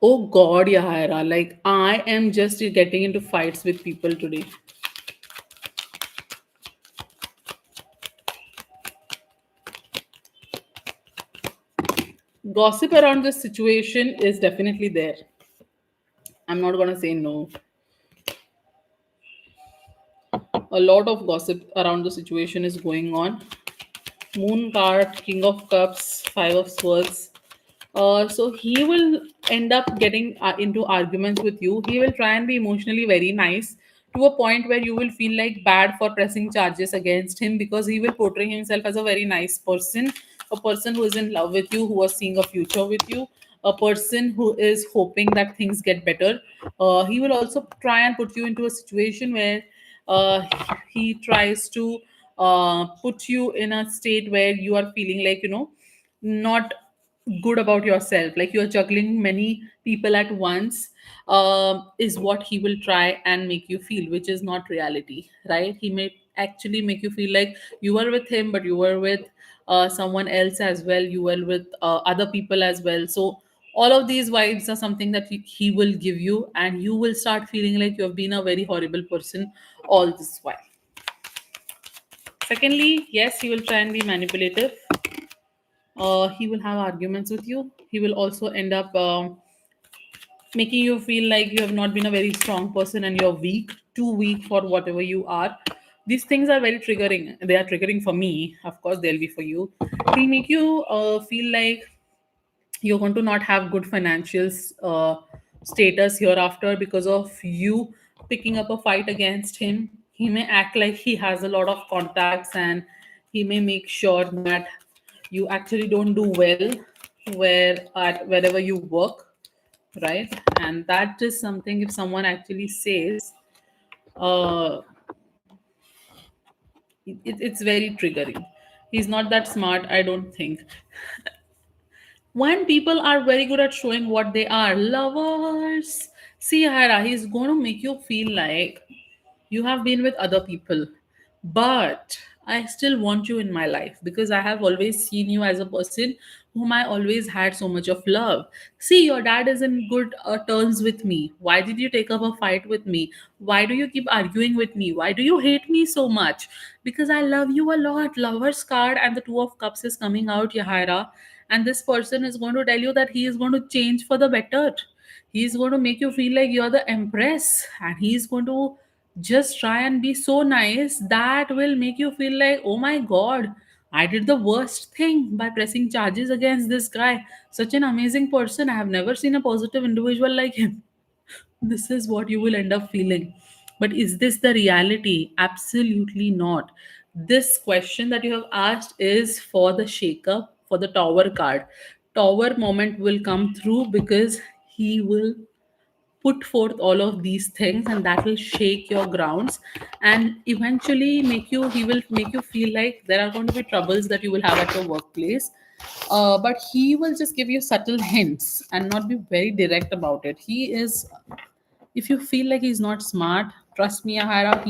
Oh God, Yahaira, like I am just getting into fights with people today. Gossip around this situation is definitely there. I'm not gonna say no. A lot of gossip around the situation is going on. Moon card, King of Cups, Five of Swords. So he will end up getting into arguments with you. He will try and be emotionally very nice to a point where you will feel like bad for pressing charges against him, because he will portray himself as a very nice person, a person who is in love with you, who was seeing a future with you, a person who is hoping that things get better. He will also try and put you into a situation where uh, he tries to put you in a state where you are feeling like, not good about yourself, like you're juggling many people at once. Is what he will try and make you feel, which is not reality, right? He may actually make you feel like you were with him, but you were with someone else as well, you were with other people as well. So all of these vibes are something that he will give you, and you will start feeling like you have been a very horrible person all this while. Secondly, yes, he will try and be manipulative. He will have arguments with you. He will also end up making you feel like you have not been a very strong person and you're weak, too weak for whatever you are. These things are very triggering. They are triggering for me. Of course, they'll be for you. He'll make you feel like you're going to not have good financial status hereafter because of you picking up a fight against him. He may act like he has a lot of contacts, and he may make sure that you actually don't do well wherever you work, right? And that is something, if someone actually says, uh, it's very triggering. He's not that smart, I don't think. When people are very good at showing what they are, lovers. See, Hera, he's going to make you feel like you have been with other people, but I still want you in my life because I have always seen you as a person whom I always had so much of love. See, your dad is in good terms with me. Why did you take up a fight with me? Why do you keep arguing with me? Why do you hate me so much? Because I love you a lot. Lover's card and the Two of Cups is coming out, Yahaira. And this person is going to tell you that he is going to change for the better. He's going to make you feel like you're the empress, and he's going to just try and be so nice that will make you feel like, oh my god, I did the worst thing by pressing charges against this guy. Such an amazing person. I have never seen a positive individual like him. This is what you will end up feeling. But is this the reality? Absolutely not. This question that you have asked is for the shakeup, for the tower card. Tower moment will come through because he will put forth all of these things, and that will shake your grounds and eventually make you he will make you feel like there are going to be troubles that you will have at your workplace. But he will just give you subtle hints and not be very direct about it. He is, if you feel like he's not smart, trust me, Ahara,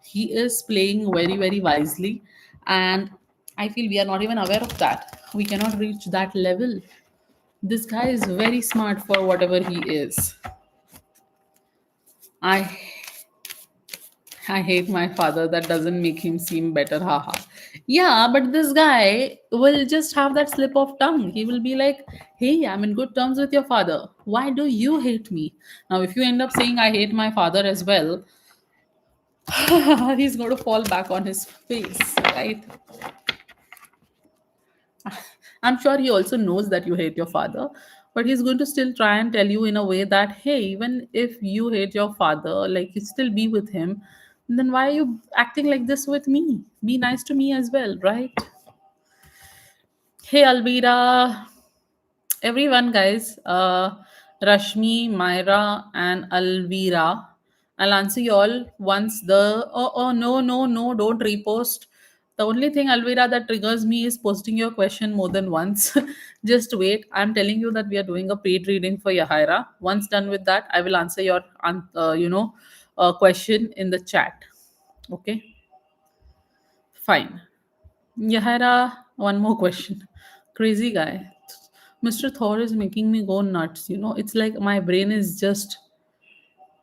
he is playing very very wisely, and I feel we are not even aware of that. We cannot reach that level. This guy is very smart for whatever he is. I I hate my father. That doesn't make him seem better. Haha. Yeah, but this guy will just have that slip of tongue. He will be like, hey, I'm in good terms with your father. Why do you hate me? Now, if you end up saying I hate my father as well, he's going to fall back on his face, right? I'm sure he also knows that you hate your father, but he's going to still try and tell you in a way that, hey, even if you hate your father, like you still be with him, then why are you acting like this with me? Be nice to me as well, right? Hey, Alvira, everyone, guys. Rashmi, Myra, and Alvira. I'll answer you all once the. Oh, no, no, no, don't repost. The only thing, Alvira, that triggers me is posting your question more than once. Just wait. I'm telling you that we are doing a paid reading for Yahaira. Once done with that, I will answer your, question in the chat. Okay, fine. Yahaira, one more question. Crazy guy. Mr. Thor is making me go nuts. It's like my brain is just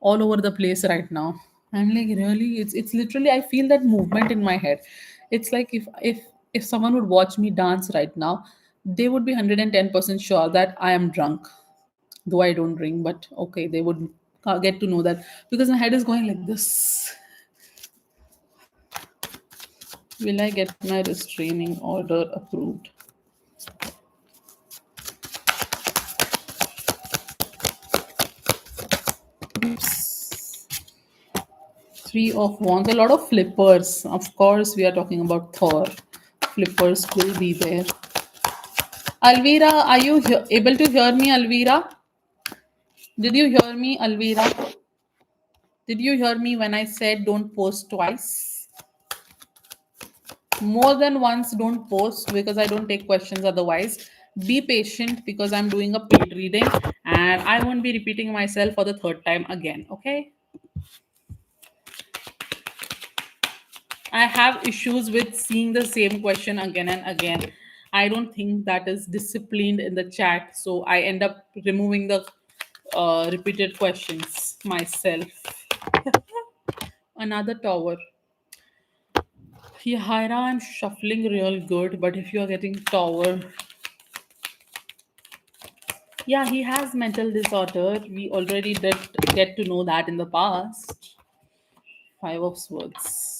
all over the place right now. I'm like, really, it's literally, I feel that movement in my head. It's like if someone would watch me dance right now, they would be 110% sure that I am drunk, though I don't drink. But okay, they would get to know that because my head is going like this. Will I get my restraining order approved? Three of wands, a lot of flippers. Of course, we are talking about Thor. Flippers will be there. Alvira, are you able to hear me, Alvira? Did you hear me, Alvira? Did you hear me when I said don't post twice? More than once, don't post because I don't take questions otherwise. Be patient because I'm doing a paid reading and I won't be repeating myself for the third time again, okay? I have issues with seeing the same question again and again. I don't think that is disciplined in the chat, so I end up removing the repeated questions myself. Another tower. Yahaira, I'm shuffling real good, but if you are getting tower, yeah, he has mental disorder. We already did get to know that in the past. Five of swords.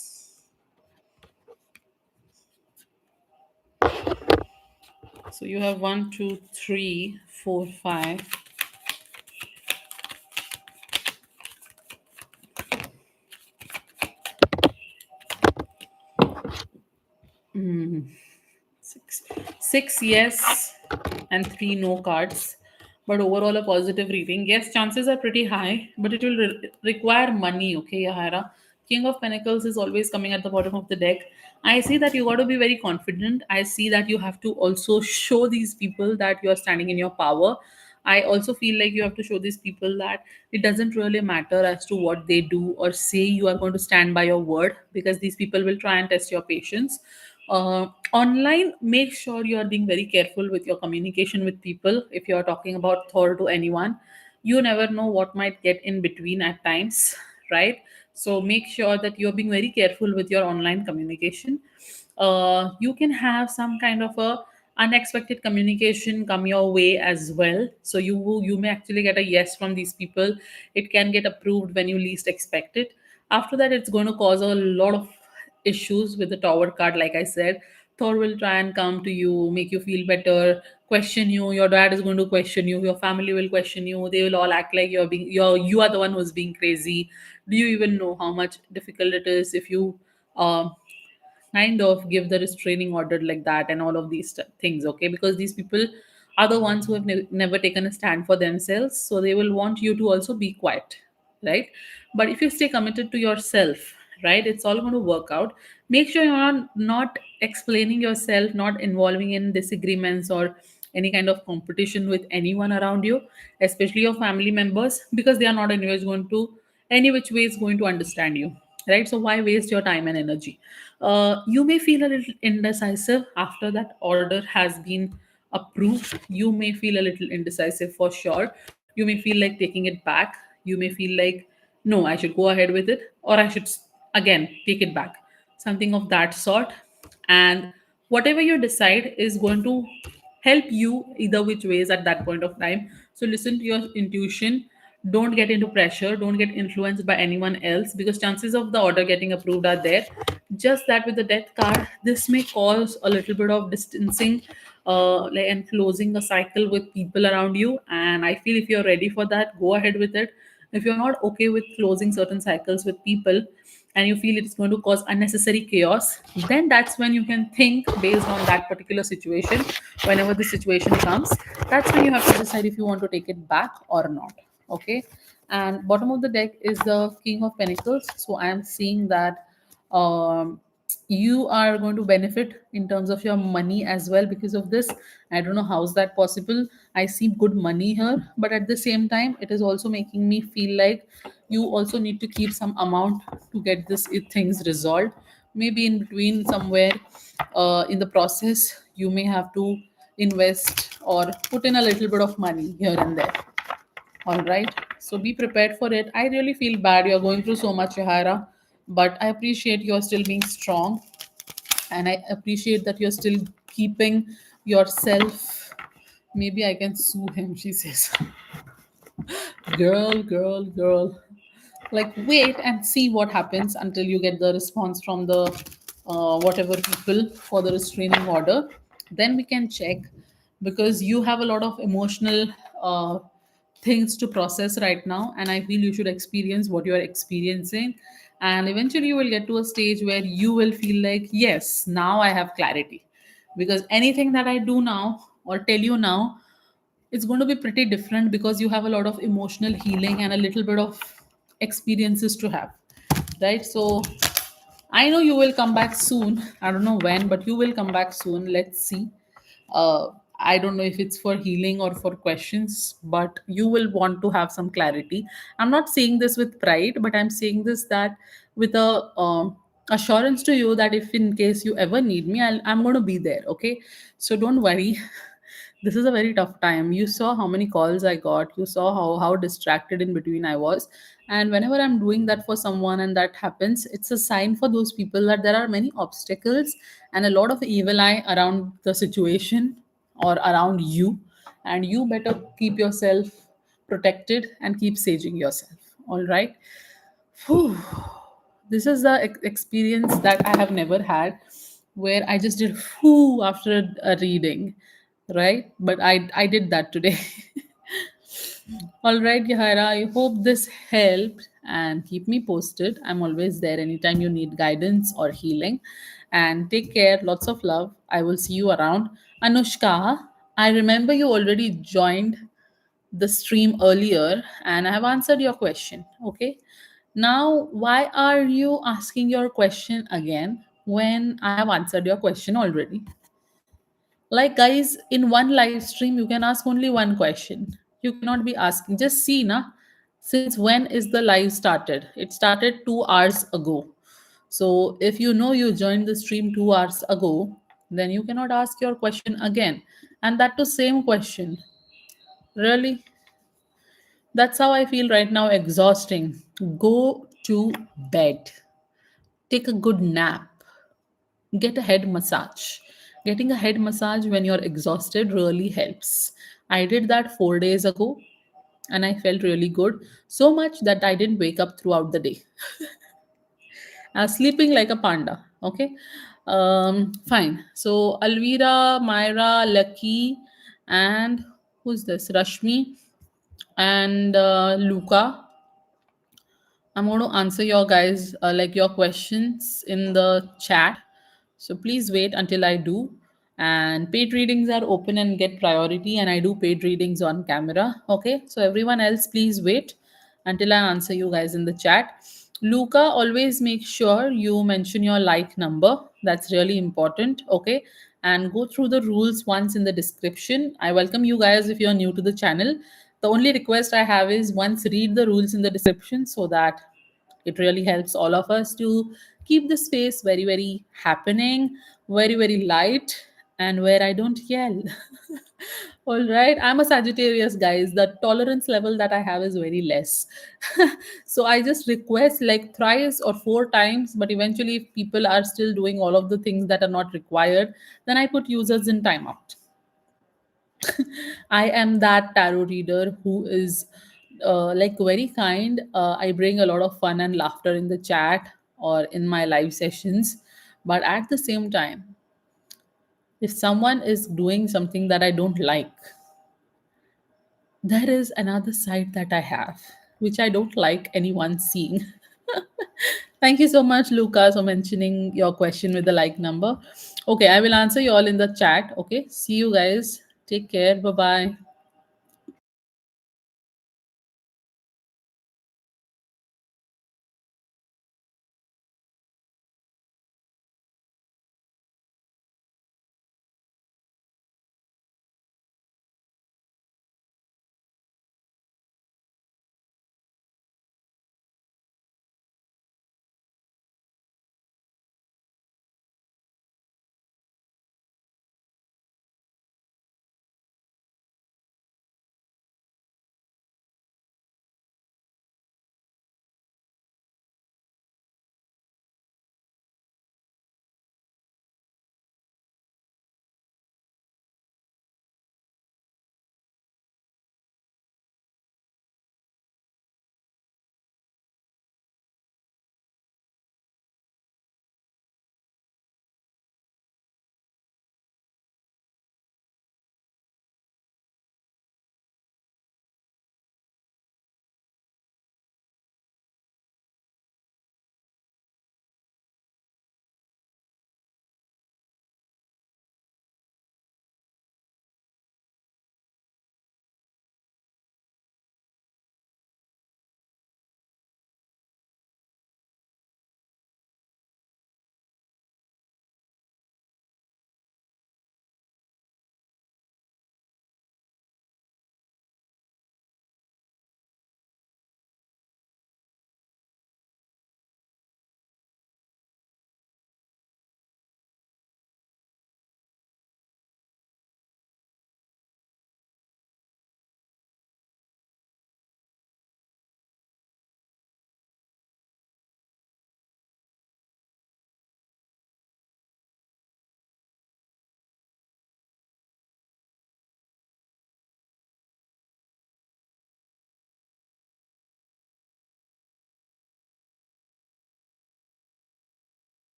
So you have one, two, three, four, five. Six. Six yes and three no cards. But overall, a positive reading. Yes, chances are pretty high, but it will require money, okay, Yahara? King of Pentacles is always coming at the bottom of the deck. I see that you got to be very confident. I see that you have to also show these people that you are standing in your power. I also feel like you have to show these people that it doesn't really matter as to what they do or say, you are going to stand by your word because these people will try and test your patience. Online, make sure you are being very careful with your communication with people. If you are talking about Thor to anyone, you never know what might get in between at times, right? So make sure that you're being very careful with your online communication. You can have some kind of a unexpected communication come your way as well, so you may actually get a yes from these people. It can get approved when you least expect it. After that, it's going to cause a lot of issues with the tower card. Like I said, Thor will try and come to you, make you feel better, question you. Your dad is going to question you, your family will question you, they will all act like you are the one who's being crazy. Do you even know how much difficult it is if you kind of give the restraining order like that and all of these things, okay? Because these people are the ones who have never taken a stand for themselves, so they will want you to also be quiet, right? But if you stay committed to yourself, right, it's all going to work out. Make sure you're not explaining yourself, not involving in disagreements or any kind of competition with anyone around you, especially your family members, because they are not anyways going to any which way is going to understand you, right? So why waste your time and energy? You may feel a little indecisive after that order has been approved. You may feel a little indecisive for sure. You may feel like taking it back. You may feel like, no, I should go ahead with it, or I should again take it back, something of that sort. And whatever you decide is going to help you either which ways at that point of time. So listen to your intuition. Don't get into pressure, don't get influenced by anyone else, because chances of the order getting approved are there. Just that with the death card, this may cause a little bit of distancing, and closing a cycle with people around you. And I feel if you're ready for that, go ahead with it. If you're not okay with closing certain cycles with people and you feel it's going to cause unnecessary chaos, then that's when you can think based on that particular situation. Whenever the situation comes, that's when you have to decide if you want to take it back or not, okay? And bottom of the deck is the King of Pentacles. So I am seeing that um, you are going to benefit in terms of your money as well because of this. I don't know how's that possible. I see good money here, but at the same time, it is also making me feel like you also need to keep some amount to get this things resolved. Maybe in between somewhere in the process, you may have to invest or put in a little bit of money here and there. All right. So be prepared for it. I really feel bad. You're going through so much, Yahara, but I appreciate you're still being strong, and I appreciate that you're still keeping yourself. Maybe I can sue him, she says. Girl, girl, girl. Like, wait and see what happens until you get the response from the whatever people for the restraining order. Then we can check, because you have a lot of emotional things to process right now, and I feel you should experience what you are experiencing, and eventually you will get to a stage where you will feel like, yes, now I have clarity, because anything that I do now or tell you now, it's going to be pretty different, because you have a lot of emotional healing and a little bit of experiences to have, right? So I know you will come back soon. I don't know when, but you will come back soon. Let's see. uh, I don't know if it's for healing or for questions, but you will want to have some clarity. I'm not saying this with pride, but I'm saying this that with a assurance to you that if in case you ever need me, I'm going to be there. Okay, so don't worry. This is a very tough time. You saw how many calls I got. You saw how distracted in between I was. And whenever I'm doing that for someone and that happens, it's a sign for those people that there are many obstacles and a lot of evil eye around the situation or around you. And you better keep yourself protected and keep saging yourself. All right. Whew. This is the experience that I have never had, where I just did whoo after a reading, right? But I did that today. All right, Yahaira, I hope this helped, and keep me posted. I'm always there anytime you need guidance or healing. And take care. Lots of love. I will see you around. Anushka, I remember you already joined the stream earlier and I have answered your question. Okay. Now, why are you asking your question again when I have answered your question already? Like, guys, in one live stream, you can ask only one question. You cannot be asking. Just see, na, since when is the live started? It started 2 hours ago. So, if you know you joined the stream 2 hours ago, then you cannot ask your question again. And that too, same question. Really? That's how I feel right now, exhausting. Go to bed. Take a good nap. Get a head massage. Getting a head massage when you're exhausted really helps. I did that 4 days ago and I felt really good. So much that I didn't wake up throughout the day. I was sleeping like a panda. Okay. Fine. So Alvira, Myra, Lucky, and who's this? Rashmi and Luca. I'm going to answer your guys like your questions in the chat. So please wait until I do. And paid readings are open and get priority, and I do paid readings on camera. Okay. So everyone else, please wait until I answer you guys in the chat. Luca, always make sure you mention your like number. That's really important. Okay. And go through the rules once in the description. I welcome you guys if you're new to the channel. The only request I have is once read the rules in the description, so that it really helps all of us to keep the space very, very happening, very, very light, and where I don't yell. All right. I'm a Sagittarius, guys. The tolerance level that I have is very less. So I just request like thrice or 4 times, but eventually, if people are still doing all of the things that are not required, then I put users in timeout. I am that tarot reader who is like very kind. I bring a lot of fun and laughter in the chat or in my live sessions. But at the same time, if someone is doing something that I don't like, there is another side that I have, which I don't like anyone seeing. Thank you so much, Lucas, for mentioning your question with the like number. Okay, I will answer you all in the chat. Okay, see you guys. Take care. Bye bye.